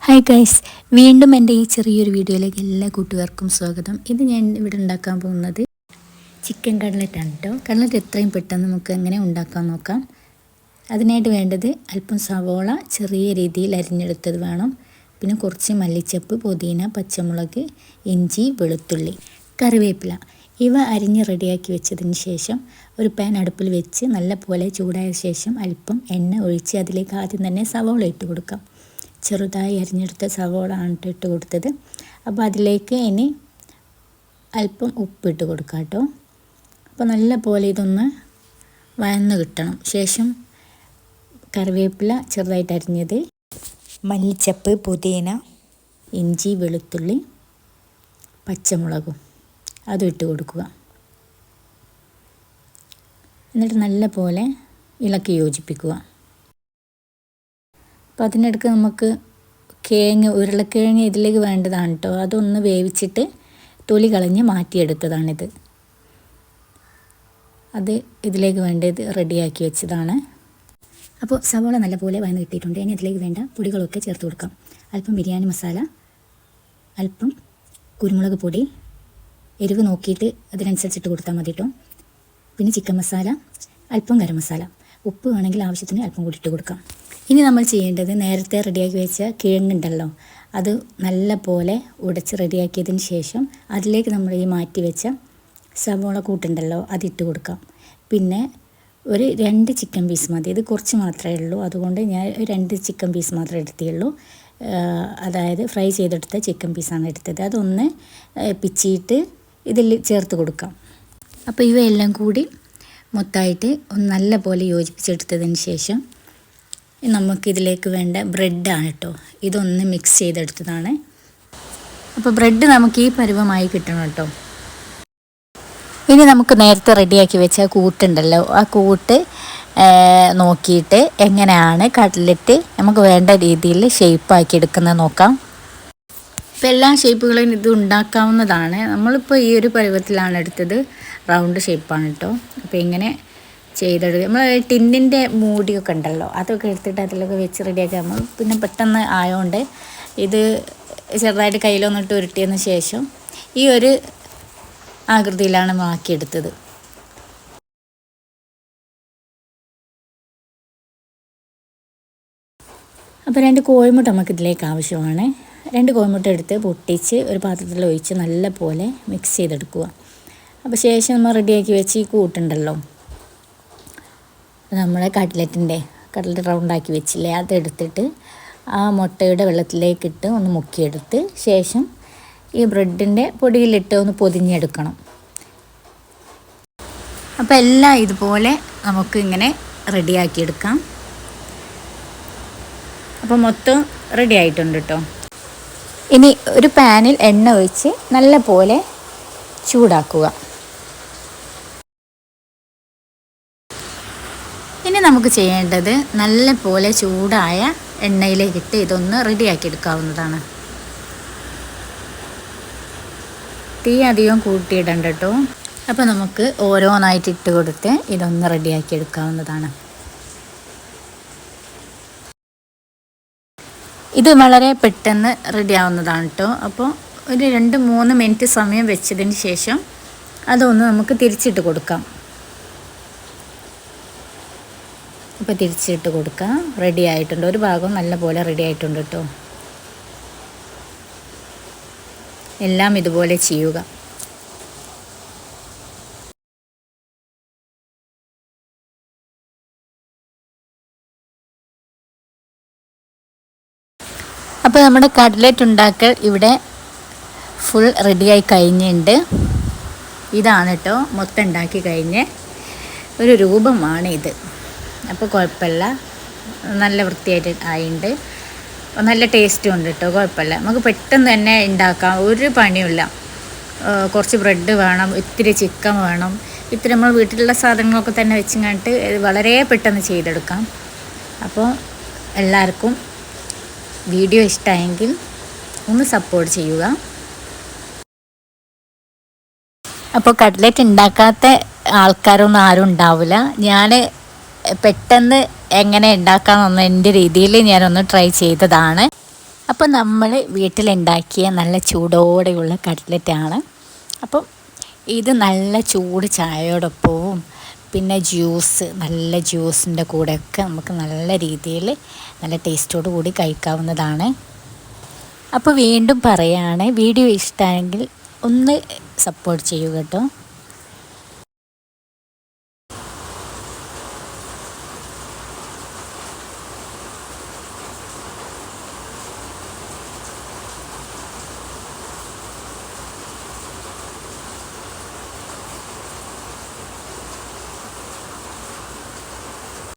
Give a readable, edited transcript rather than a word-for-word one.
Hi guys, വീണ്ടും എൻ്റെ ഈ ചെറിയൊരു വീഡിയോയിലേക്ക് എല്ലാ കൂട്ടുകാർക്കും സ്വാഗതം. ഇത് ഞാൻ ഇവിടെ ഉണ്ടാക്കാൻ പോകുന്നത് ചിക്കൻ കട്ലറ്റാണ് കേട്ടോ. കട്ലറ്റ് എത്രയും പെട്ടെന്ന് നമുക്ക് എങ്ങനെ ഉണ്ടാക്കാൻ നോക്കാം. അതിനായിട്ട് വേണ്ടത് അല്പം സവോള ചെറിയ രീതിയിൽ അരിഞ്ഞെടുത്തത് വേണം. പിന്നെ കുറച്ച് മല്ലിച്ചപ്പ്, പുതിന, പച്ചമുളക്, ഇഞ്ചി, വെളുത്തുള്ളി, കറിവേപ്പില ഇവ അരിഞ്ഞ് റെഡിയാക്കി വെച്ചതിന് ശേഷം ഒരു പാൻ അടുപ്പിൽ വെച്ച് നല്ലപോലെ ചൂടായ ശേഷം അല്പം എണ്ണ ഒഴിച്ച് അതിലേക്ക് ആദ്യം തന്നെ സവോള ഇട്ട് കൊടുക്കാം. ചെറുതായി അരിഞ്ഞെടുത്ത സവോള ആണ് ഇട്ട് കൊടുത്തത്. അപ്പോൾ അതിലേക്ക് ഇനി അല്പം ഉപ്പിട്ട് കൊടുക്കാം കേട്ടോ. അപ്പോൾ നല്ല പോലെ ഇതൊന്ന് വഴന്ന് കിട്ടണം. ശേഷം കറിവേപ്പില ചെറുതായിട്ട് അരിഞ്ഞത്, മല്ലിച്ചപ്പ്, പുതിന, ഇഞ്ചി, വെളുത്തുള്ളി, പച്ചമുളകും അതും ഇട്ട് കൊടുക്കുക. എന്നിട്ട് നല്ല പോലെ ഇളക്കി യോജിപ്പിക്കുക. അപ്പോൾ അതിനിടയ്ക്ക് നമുക്ക് ഉരുളക്കിഴങ്ങ് ഇതിലേക്ക് വേണ്ടതാണ് കേട്ടോ. അതൊന്ന് വേവിച്ചിട്ട് തൊലി കളഞ്ഞ് മാറ്റിയെടുത്തതാണിത്. അത് ഇതിലേക്ക് വേണ്ടത് റെഡിയാക്കി വെച്ചതാണ്. അപ്പോൾ സവോള നല്ലപോലെ വഴന്ന് കിട്ടിയിട്ടുണ്ട്. ഇനി അതിലേക്ക് വേണ്ട പൊടികളൊക്കെ ചേർത്ത് കൊടുക്കാം. അല്പം ബിരിയാണി മസാല, അല്പം കുരുമുളക് പൊടി, എരിവ് നോക്കിയിട്ട് അതിനനുസരിച്ചിട്ട് കൊടുത്താൽ മതി കേട്ടോ. പിന്നെ ചിക്കൻ മസാല, അല്പം ഗരം മസാല, ഉപ്പ് വേണമെങ്കിൽ ആവശ്യത്തിന് അല്പം കൂടി ഇട്ട് കൊടുക്കാം. ഇനി നമ്മൾ ചെയ്യേണ്ടത് നേരത്തെ റെഡിയാക്കി വെച്ച കിഴങ്ങുണ്ടല്ലോ, അത് നല്ല പോലെ ഉടച്ച് റെഡിയാക്കിയതിന് ശേഷം അതിലേക്ക് നമ്മൾ ഈ മാറ്റി വെച്ച സവോള കൂട്ടുണ്ടല്ലോ അതിട്ട് കൊടുക്കാം. പിന്നെ ഒരു 2 ചിക്കൻ പീസ് മതി. ഇത് കുറച്ച് മാത്രമേ ഉള്ളൂ, അതുകൊണ്ട് ഞാൻ 2 ചിക്കൻ പീസ് മാത്രമേ എടുത്തുള്ളൂ. അതായത് ഫ്രൈ ചെയ്തെടുത്ത ചിക്കൻ പീസാണ് എടുത്തത്. അതൊന്ന് പിച്ചിയിട്ട് ഇതിൽ ചേർത്ത് കൊടുക്കാം. അപ്പോൾ ഇവയെല്ലാം കൂടി മൊത്തമായിട്ട് ഒന്ന് നല്ല പോലെ യോജിപ്പിച്ചെടുത്തതിന് ശേഷം നമുക്കിതിലേക്ക് വേണ്ട ബ്രെഡാണ് കേട്ടോ. ഇതൊന്ന് മിക്സ് ചെയ്തെടുത്തതാണ്. അപ്പോൾ ബ്രെഡ് നമുക്ക് ഈ പരുവമായി കിട്ടണം കേട്ടോ. ഇനി നമുക്ക് നേരത്തെ റെഡിയാക്കി വെച്ച കൂട്ടുണ്ടല്ലോ, ആ കൂട്ട് നോക്കിയിട്ട് എങ്ങനെയാണ് കട്ലറ്റ് നമുക്ക് വേണ്ട രീതിയിൽ ഷേപ്പാക്കി എടുക്കുന്നത് നോക്കാം. ഇപ്പോൾ എല്ലാ ഷേപ്പുകളും ഇത് ഉണ്ടാക്കാവുന്നതാണ്. നമ്മളിപ്പോൾ ഈ ഒരു പരുവത്തിലാണ് എടുത്തത്. റൗണ്ട് ഷേപ്പാണ് കേട്ടോ. അപ്പോൾ ഇങ്ങനെ ചെയ്തെടുക്കുക. നമ്മൾ ടിന്നിൻ്റെ മൂടിയൊക്കെ ഉണ്ടല്ലോ, അതൊക്കെ എടുത്തിട്ട് അതിലൊക്കെ വെച്ച് റെഡിയാക്കി നമ്മൾ പിന്നെ പെട്ടെന്ന് ആയതുകൊണ്ട് ഇത് ചെറുതായിട്ട് കയ്യിലൊന്നിട്ട് ഉരുട്ടിയതിന് ശേഷം ഈ ഒരു ആകൃതിയിലാണ് ആക്കിയെടുത്തത്. അപ്പോൾ 2 കോഴിമുട്ട നമുക്കിതിലേക്ക് ആവശ്യമാണ്. 2 കോഴിമുട്ട എടുത്ത് പൊട്ടിച്ച് ഒരു പാത്രത്തിൽ ഒഴിച്ച് നല്ല പോലെ മിക്സ് ചെയ്തെടുക്കുക. അപ്പോൾ ശേഷം നമ്മൾ റെഡിയാക്കി വെച്ച് ഈ കൂട്ടുണ്ടല്ലോ, നമ്മളെ കട്ലറ്റ് റൗണ്ടാക്കി വെച്ചില്ലേ, അതെടുത്തിട്ട് ആ മുട്ടയുടെ വെള്ളത്തിലേക്കിട്ട് ഒന്ന് മുക്കിയെടുത്ത് ശേഷം ഈ ബ്രെഡിൻ്റെ പൊടിയിലിട്ട് ഒന്ന് പൊതിഞ്ഞെടുക്കണം. അപ്പോൾ എല്ലാം ഇതുപോലെ നമുക്ക് ഇങ്ങനെ റെഡിയാക്കിയെടുക്കാം. അപ്പോൾ മൊത്തം റെഡി ആയിട്ടുണ്ട് കേട്ടോ. ഇനി ഒരു പാനിൽ എണ്ണ ഒഴിച്ച് നല്ല പോലെ ചൂടാക്കുക. ഇനി നമുക്ക് ചെയ്യേണ്ടത് നല്ല പോലെ ചൂടായ എണ്ണയിലേക്കിട്ട് ഇതൊന്ന് റെഡിയാക്കി എടുക്കാവുന്നതാണ്. തീ അധികം കൂട്ടിയിടണ്ട കേട്ടോ. അപ്പോൾ നമുക്ക് ഓരോന്നായിട്ട് ഇട്ട് കൊടുത്ത് ഇതൊന്ന് റെഡിയാക്കി എടുക്കാവുന്നതാണ്. ഇത് വളരെ പെട്ടെന്ന് റെഡിയാവുന്നതാണ് കേട്ടോ. അപ്പോൾ ഒരു 2-3 മിനിറ്റ് സമയം വെച്ചതിന് ശേഷം അതൊന്ന് നമുക്ക് തിരിച്ചിട്ട് കൊടുക്കാം. അപ്പോൾ തിരിച്ചിട്ട് കൊടുക്കാം. റെഡി ആയിട്ടുണ്ട്. ഒരു ഭാഗം നല്ല പോലെ റെഡി ആയിട്ടുണ്ട് കേട്ടോ. എല്ലാം ഇതുപോലെ ചെയ്യുക. അപ്പോൾ നമ്മുടെ കട്ലറ്റ് ഉണ്ടാക്കൽ ഇവിടെ ഫുൾ റെഡിയായി കഴിഞ്ഞിട്ടുണ്ട്. ഇതാണ് കേട്ടോ മൊത്തം ഉണ്ടാക്കി കഴിഞ്ഞ് ഒരു രൂപമാണ് ഇത്. അപ്പോൾ കുഴപ്പമില്ല, നല്ല വൃത്തിയായിട്ട് ആയിട്ടുണ്ട്. നല്ല ടേസ്റ്റും ഉണ്ട് കേട്ടോ. കുഴപ്പമില്ല, നമുക്ക് പെട്ടെന്ന് തന്നെ ഉണ്ടാക്കാം, ഒരു പണിയുമില്ല. കുറച്ച് ബ്രെഡ് വേണം, ഇത്തിരി ചിക്കൻ വേണം, ഇത്തിരി നമ്മൾ വീട്ടിലുള്ള സാധനങ്ങളൊക്കെ തന്നെ വെച്ച് കണ്ടിട്ട് വളരെ പെട്ടെന്ന് ചെയ്തെടുക്കാം. അപ്പോൾ എല്ലാവർക്കും വീഡിയോ ഇഷ്ടമായെങ്കിൽ ഒന്ന് സപ്പോർട്ട് ചെയ്യുക. അപ്പോൾ കട്ലറ്റ് ഉണ്ടാക്കാത്ത ആൾക്കാരൊന്നും ആരും ഉണ്ടാവില്ല. ഞാൻ പെട്ടെന്ന് എങ്ങനെ ഉണ്ടാക്കാമെന്ന് എൻ്റെ രീതിയിൽ ഞാനൊന്ന് ട്രൈ ചെയ്തതാണ്. അപ്പോൾ നമ്മൾ വീട്ടിലുണ്ടാക്കിയ നല്ല ചൂടോടെയുള്ള കട്ട്ലറ്റാണ്. അപ്പം ഇത് നല്ല ചൂട് ചായയോടൊപ്പവും പിന്നെ നല്ല ജ്യൂസിൻ്റെ കൂടെയൊക്കെ നമുക്ക് നല്ല രീതിയിൽ നല്ല ടേസ്റ്റോടു കൂടി കഴിക്കാവുന്നതാണ്. അപ്പോൾ വീണ്ടും പറയുകയാണ്, വീഡിയോ ഇഷ്ടമായെങ്കിൽ ഒന്ന് സപ്പോർട്ട് ചെയ്യുക കേട്ടോ.